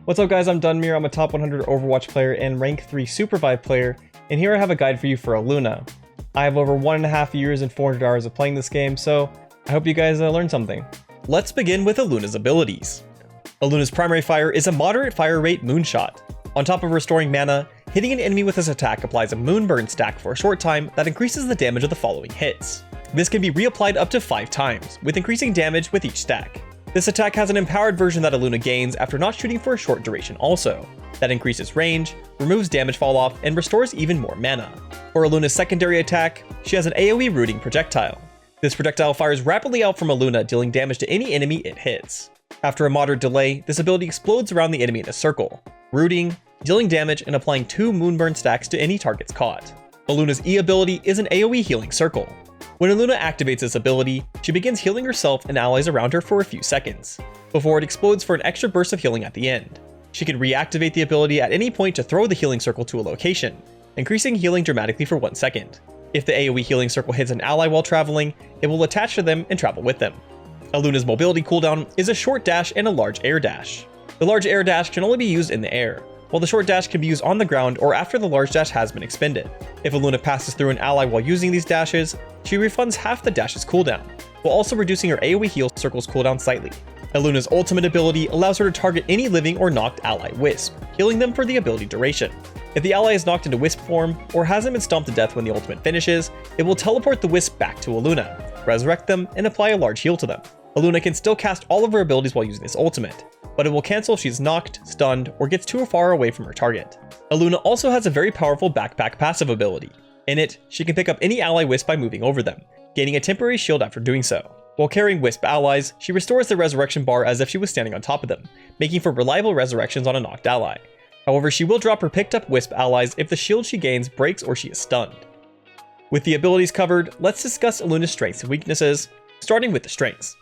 What's up guys, I'm Dunmere. I'm a top 100 Overwatch player and rank 3 Supervive player, and here I have a guide for you for Elluna. I have over 1.5 years and 400 hours of playing this game, so I hope you guys learned something. Let's begin with Elluna's abilities. Elluna's primary fire is a moderate fire rate moonshot. On top of restoring mana, hitting an enemy with this attack applies a moonburn stack for a short time that increases the damage of the following hits. This can be reapplied up to 5 times, with increasing damage with each stack. This attack has an empowered version that Elluna gains after not shooting for a short duration also. That increases range, removes damage fall off, and restores even more mana. For Elluna's secondary attack, she has an AoE rooting projectile. This projectile fires rapidly out from Elluna, dealing damage to any enemy it hits. After a moderate delay, this ability explodes around the enemy in a circle, rooting, dealing damage, and applying 2 moonburn stacks to any targets caught. Elluna's E ability is an AoE healing circle. When Elluna activates this ability, she begins healing herself and allies around her for a few seconds, before it explodes for an extra burst of healing at the end. She can reactivate the ability at any point to throw the healing circle to a location, increasing healing dramatically for 1 second. If the AoE healing circle hits an ally while traveling, it will attach to them and travel with them. Elluna's mobility cooldown is a short dash and a large air dash. The large air dash can only be used in the air, while the short dash can be used on the ground or after the large dash has been expended. If Elluna passes through an ally while using these dashes, she refunds half the dash's cooldown, while also reducing her AoE heal circle's cooldown slightly. Elluna's ultimate ability allows her to target any living or knocked ally Wisp, healing them for the ability duration. If the ally is knocked into Wisp form, or hasn't been stomped to death when the ultimate finishes, it will teleport the Wisp back to Elluna, resurrect them, and apply a large heal to them. Elluna can still cast all of her abilities while using this ultimate, but it will cancel if she's knocked, stunned, or gets too far away from her target. Elluna also has a very powerful backpack passive ability. In it, she can pick up any ally Wisp by moving over them, gaining a temporary shield after doing so. While carrying Wisp allies, she restores the resurrection bar as if she was standing on top of them, making for reliable resurrections on a knocked ally. However, she will drop her picked up Wisp allies if the shield she gains breaks or she is stunned. With the abilities covered, let's discuss Elluna's strengths and weaknesses, starting with the strengths.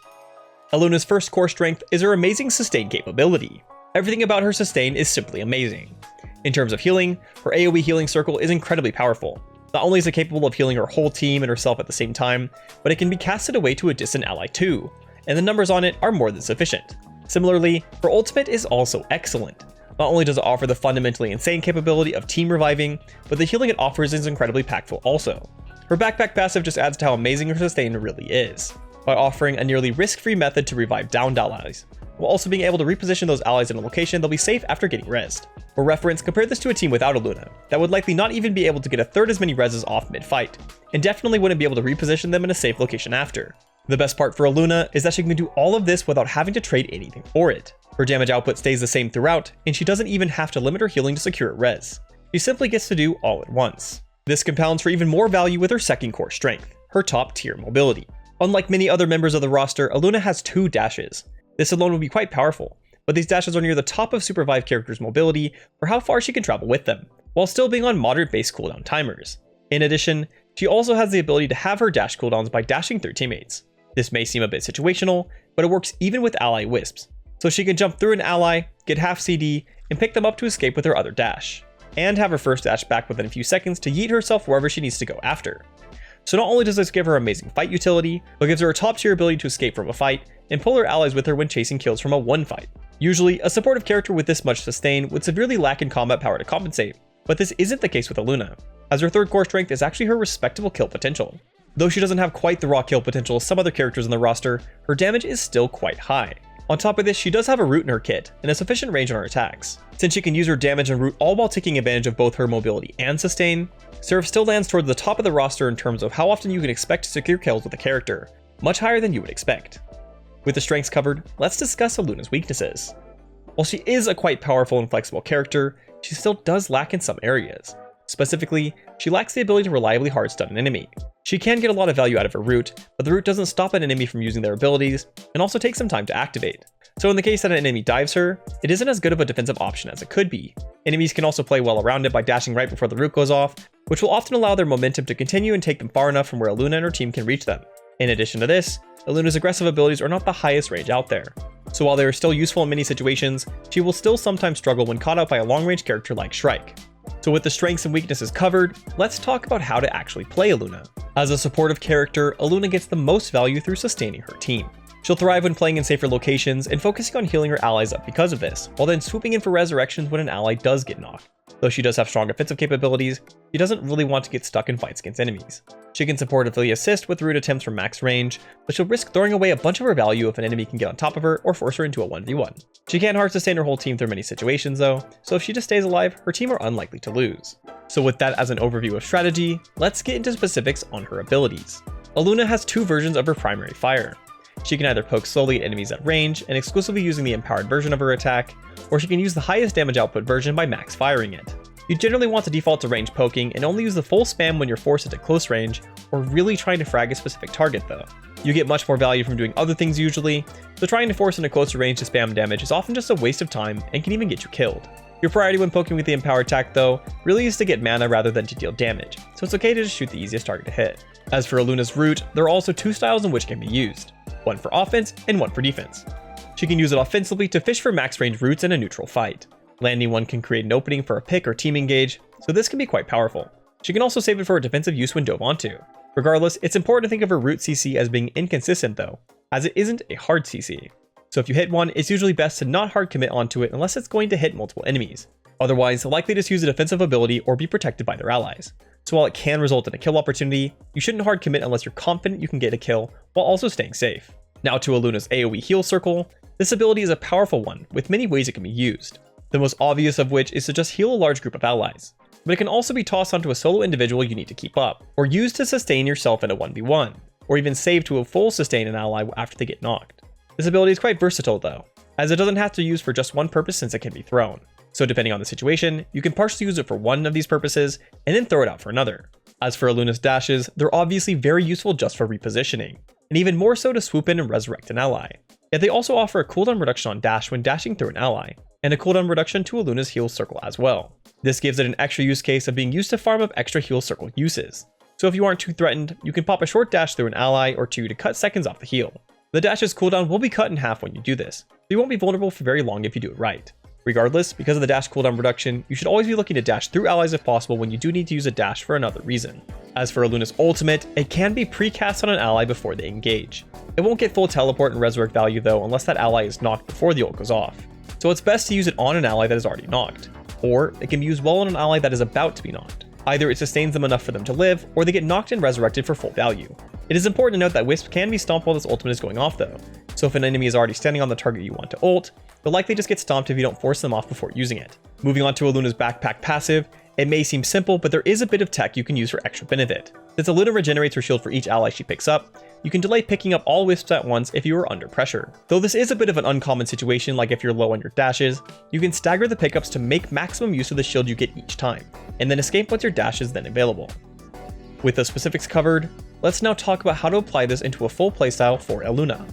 Elluna's first core strength is her amazing sustain capability. Everything about her sustain is simply amazing. In terms of healing, her AoE healing circle is incredibly powerful. Not only is it capable of healing her whole team and herself at the same time, but it can be casted away to a distant ally too, and the numbers on it are more than sufficient. Similarly, her ultimate is also excellent. Not only does it offer the fundamentally insane capability of team reviving, but the healing it offers is incredibly impactful also. Her backpack passive just adds to how amazing her sustain really is, by offering a nearly risk-free method to revive downed allies, while also being able to reposition those allies in a location they'll be safe after getting rezzed. For reference, compare this to a team without Elluna, that would likely not even be able to get a third as many rezzes off mid-fight, and definitely wouldn't be able to reposition them in a safe location after. The best part for Elluna is that she can do all of this without having to trade anything for it. Her damage output stays the same throughout, and she doesn't even have to limit her healing to secure a res. She simply gets to do all at once. This compounds for even more value with her second core strength, her top tier mobility. Unlike many other members of the roster, Elluna has 2 dashes. This alone would be quite powerful, but these dashes are near the top of Supervive characters' mobility for how far she can travel with them, while still being on moderate base cooldown timers. In addition, she also has the ability to have her dash cooldowns by dashing through teammates. This may seem a bit situational, but it works even with ally Wisps, so she can jump through an ally, get half CD, and pick them up to escape with her other dash, and have her first dash back within a few seconds to yeet herself wherever she needs to go after. So not only does this give her amazing fight utility, but gives her a top tier ability to escape from a fight and pull her allies with her when chasing kills from a one fight. Usually, a supportive character with this much sustain would severely lack in combat power to compensate, but this isn't the case with Elluna, as her third core strength is actually her respectable kill potential. Though she doesn't have quite the raw kill potential as some other characters in the roster, her damage is still quite high. On top of this, she does have a root in her kit and a sufficient range on her attacks. Since she can use her damage and root all while taking advantage of both her mobility and sustain, Seraph still lands towards the top of the roster in terms of how often you can expect to secure kills with a character, much higher than you would expect. With the strengths covered, let's discuss Elluna's weaknesses. While she is a quite powerful and flexible character, she still does lack in some areas. Specifically, she lacks the ability to reliably hard stun an enemy. She can get a lot of value out of her root, but the root doesn't stop an enemy from using their abilities, and also takes some time to activate. So in the case that an enemy dives her, it isn't as good of a defensive option as it could be. Enemies can also play well around it by dashing right before the root goes off, which will often allow their momentum to continue and take them far enough from where Elluna and her team can reach them. In addition to this, Elluna's aggressive abilities are not the highest range out there. So while they are still useful in many situations, she will still sometimes struggle when caught out by a long-range character like Shrike. So with the strengths and weaknesses covered, let's talk about how to actually play Elluna. As a supportive character, Elluna gets the most value through sustaining her team. She'll thrive when playing in safer locations and focusing on healing her allies up because of this, while then swooping in for resurrections when an ally does get knocked. Though she does have strong offensive capabilities, she doesn't really want to get stuck in fights against enemies. She can supportively assist with root attempts from max range, but she'll risk throwing away a bunch of her value if an enemy can get on top of her or force her into a 1v1. She can't hard sustain her whole team through many situations though, so if she just stays alive, her team are unlikely to lose. So with that as an overview of strategy, let's get into specifics on her abilities. Elluna has two versions of her primary fire. She can either poke slowly at enemies at range and exclusively using the empowered version of her attack, or she can use the highest damage output version by max firing it. You generally want to default to range poking and only use the full spam when you're forced into close range or really trying to frag a specific target though. You get much more value from doing other things usually, so trying to force into closer range to spam damage is often just a waste of time and can even get you killed. Your priority when poking with the empowered attack though really is to get mana rather than to deal damage, so it's okay to just shoot the easiest target to hit. As for Elluna's root, there are also two styles in which it can be used, one for offense and one for defense. She can use it offensively to fish for max range roots in a neutral fight. Landing one can create an opening for a pick or team engage, so this can be quite powerful. She can also save it for a defensive use when dove onto. Regardless, it's important to think of her root CC as being inconsistent though, as it isn't a hard CC. So if you hit one, it's usually best to not hard commit onto it unless it's going to hit multiple enemies. Otherwise, likely just use a defensive ability or be protected by their allies. So while it can result in a kill opportunity, you shouldn't hard commit unless you're confident you can get a kill while also staying safe. Now to Elluna's AoE heal circle. This ability is a powerful one with many ways it can be used. The most obvious of which is to just heal a large group of allies, but it can also be tossed onto a solo individual you need to keep up, or used to sustain yourself in a 1v1, or even save to a full sustain an ally after they get knocked. This ability is quite versatile though, as it doesn't have to use for just one purpose since it can be thrown. So depending on the situation, you can partially use it for one of these purposes and then throw it out for another. As for Elluna's dashes, they're obviously very useful just for repositioning, and even more so to swoop in and resurrect an ally. Yet they also offer a cooldown reduction on dash when dashing through an ally, and a cooldown reduction to Elluna's heal circle as well. This gives it an extra use case of being used to farm up extra heal circle uses. So if you aren't too threatened, you can pop a short dash through an ally or two to cut seconds off the heal. The dash's cooldown will be cut in half when you do this, so you won't be vulnerable for very long if you do it right. Regardless, because of the dash cooldown reduction, you should always be looking to dash through allies if possible when you do need to use a dash for another reason. As for Elluna's ultimate, it can be precast on an ally before they engage. It won't get full teleport and resurrect value though unless that ally is knocked before the ult goes off. So it's best to use it on an ally that is already knocked, or it can be used well on an ally that is about to be knocked. Either it sustains them enough for them to live, or they get knocked and resurrected for full value. It is important to note that Wisp can be stomped while this ultimate is going off though, so if an enemy is already standing on the target you want to ult, they'll likely just get stomped if you don't force them off before using it. Moving on to Elluna's backpack passive, it may seem simple, but there is a bit of tech you can use for extra benefit. Since Elluna regenerates her shield for each ally she picks up, you can delay picking up all wisps at once if you are under pressure. Though this is a bit of an uncommon situation, like if you're low on your dashes, you can stagger the pickups to make maximum use of the shield you get each time, and then escape once your dash is then available. With the specifics covered, let's now talk about how to apply this into a full playstyle for Elluna.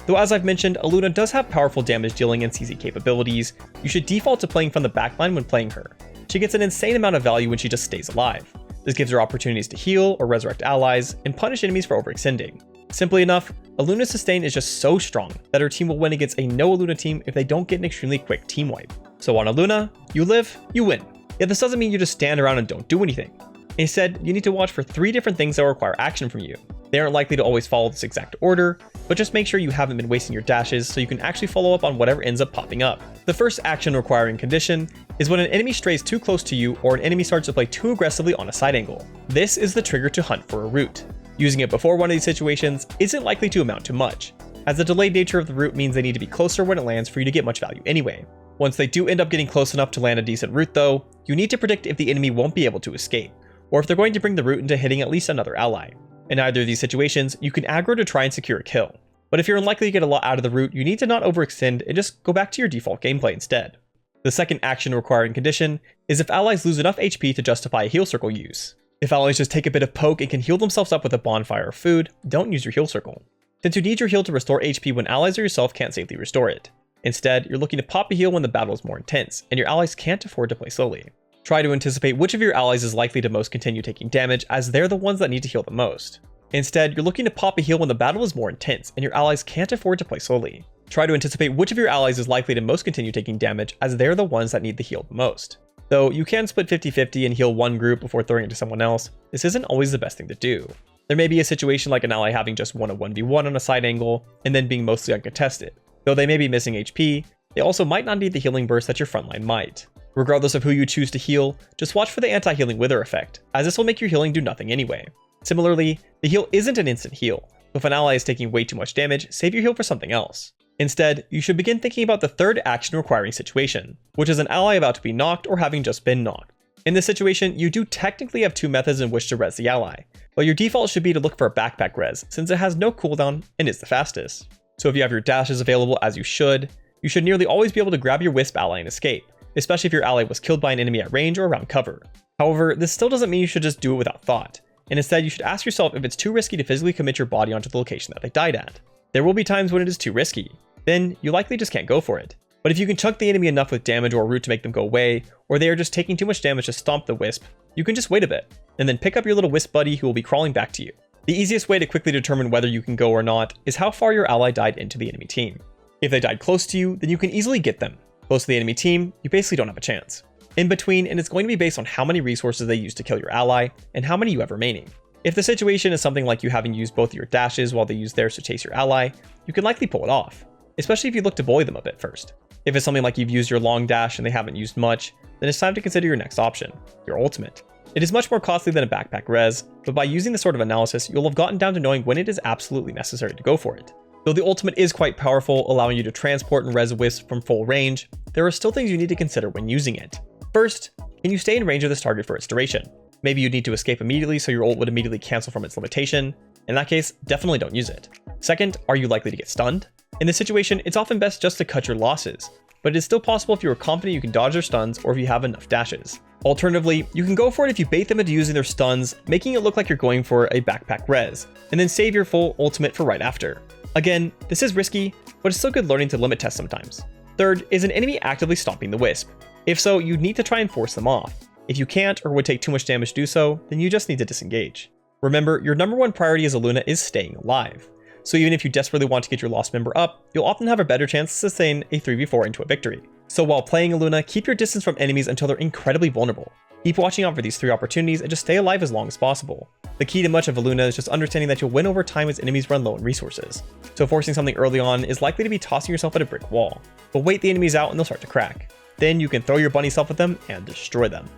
Though as I've mentioned, Elluna does have powerful damage dealing and CC capabilities, you should default to playing from the backline when playing her. She gets an insane amount of value when she just stays alive. This gives her opportunities to heal or resurrect allies and punish enemies for overextending. Simply enough, Elluna's sustain is just so strong that her team will win against a no Elluna team if they don't get an extremely quick team wipe. So on Elluna, you live, you win. Yet this doesn't mean you just stand around and don't do anything. Instead, you need to watch for 3 different things that will require action from you. They aren't likely to always follow this exact order, but just make sure you haven't been wasting your dashes so you can actually follow up on whatever ends up popping up. The first action requiring condition is when an enemy strays too close to you or an enemy starts to play too aggressively on a side angle. This is the trigger to hunt for a root. Using it before one of these situations isn't likely to amount to much, as the delayed nature of the root means they need to be closer when it lands for you to get much value anyway. Once they do end up getting close enough to land a decent root though, you need to predict if the enemy won't be able to escape, or if they're going to bring the root into hitting at least another ally. In either of these situations, you can aggro to try and secure a kill. But if you're unlikely to get a lot out of the root, you need to not overextend and just go back to your default gameplay instead. The second action requiring condition is if allies lose enough HP to justify a heal circle use. If allies just take a bit of poke and can heal themselves up with a bonfire or food, don't use your heal circle, since you need your heal to restore HP when allies or yourself can't safely restore it. Instead, you're looking to pop a heal when the battle is more intense, and your allies can't afford to play slowly. Try to anticipate which of your allies is likely to most continue taking damage, as they're the ones that need to heal the most. Instead, you're looking to pop a heal when the battle is more intense and your allies can't afford to play slowly. Try to anticipate which of your allies is likely to most continue taking damage, as they're the ones that need the heal the most. Though you can split 50-50 and heal one group before throwing it to someone else, this isn't always the best thing to do. There may be a situation like an ally having just won a 1v1 on a side angle and then being mostly uncontested. Though they may be missing HP, they also might not need the healing burst that your frontline might. Regardless of who you choose to heal, just watch for the anti-healing wither effect, as this will make your healing do nothing anyway. Similarly, the heal isn't an instant heal, so if an ally is taking way too much damage, save your heal for something else. Instead, you should begin thinking about the third action requiring situation, which is an ally about to be knocked or having just been knocked. In this situation, you do technically have two methods in which to res the ally, but your default should be to look for a backpack res, since it has no cooldown and is the fastest. So if you have your dashes available as you should nearly always be able to grab your wisp ally and escape, especially if your ally was killed by an enemy at range or around cover. However, this still doesn't mean you should just do it without thought, and instead you should ask yourself if it's too risky to physically commit your body onto the location that they died at. There will be times when it is too risky, then you likely just can't go for it. But if you can chunk the enemy enough with damage or a root to make them go away, or they are just taking too much damage to stomp the wisp, you can just wait a bit, and then pick up your little wisp buddy who will be crawling back to you. The easiest way to quickly determine whether you can go or not is how far your ally died into the enemy team. If they died close to you, then you can easily get them. Close to the enemy team, you basically don't have a chance. In between, and it's going to be based on how many resources they use to kill your ally, and how many you have remaining. If the situation is something like you having used both of your dashes while they use theirs to chase your ally, you can likely pull it off, especially if you look to bully them a bit first. If it's something like you've used your long dash and they haven't used much, then it's time to consider your next option, your ultimate. It is much more costly than a backpack res, but by using this sort of analysis, you'll have gotten down to knowing when it is absolutely necessary to go for it. Though the ultimate is quite powerful, allowing you to transport and res wisp from full range, there are still things you need to consider when using it. First, can you stay in range of this target for its duration? Maybe you'd need to escape immediately so your ult would immediately cancel from its limitation. In that case, definitely don't use it. Second, are you likely to get stunned? In this situation, it's often best just to cut your losses, but it is still possible if you are confident you can dodge their stuns or if you have enough dashes. Alternatively, you can go for it if you bait them into using their stuns, making it look like you're going for a backpack res, and then save your full ultimate for right after. Again, this is risky, but it's still good learning to limit test sometimes. Third, is an enemy actively stomping the wisp? If so, you'd need to try and force them off. If you can't or would take too much damage to do so, then you just need to disengage. Remember, your number one priority as Elluna is staying alive. So even if you desperately want to get your lost member up, you'll often have a better chance to sustain a 3v4 into a victory. So while playing Elluna, keep your distance from enemies until they're incredibly vulnerable. Keep watching out for these 3 opportunities and just stay alive as long as possible. The key to much of Elluna is just understanding that you'll win over time as enemies run low on resources. So forcing something early on is likely to be tossing yourself at a brick wall. But wait the enemies out and they'll start to crack. Then you can throw your bunny self at them and destroy them.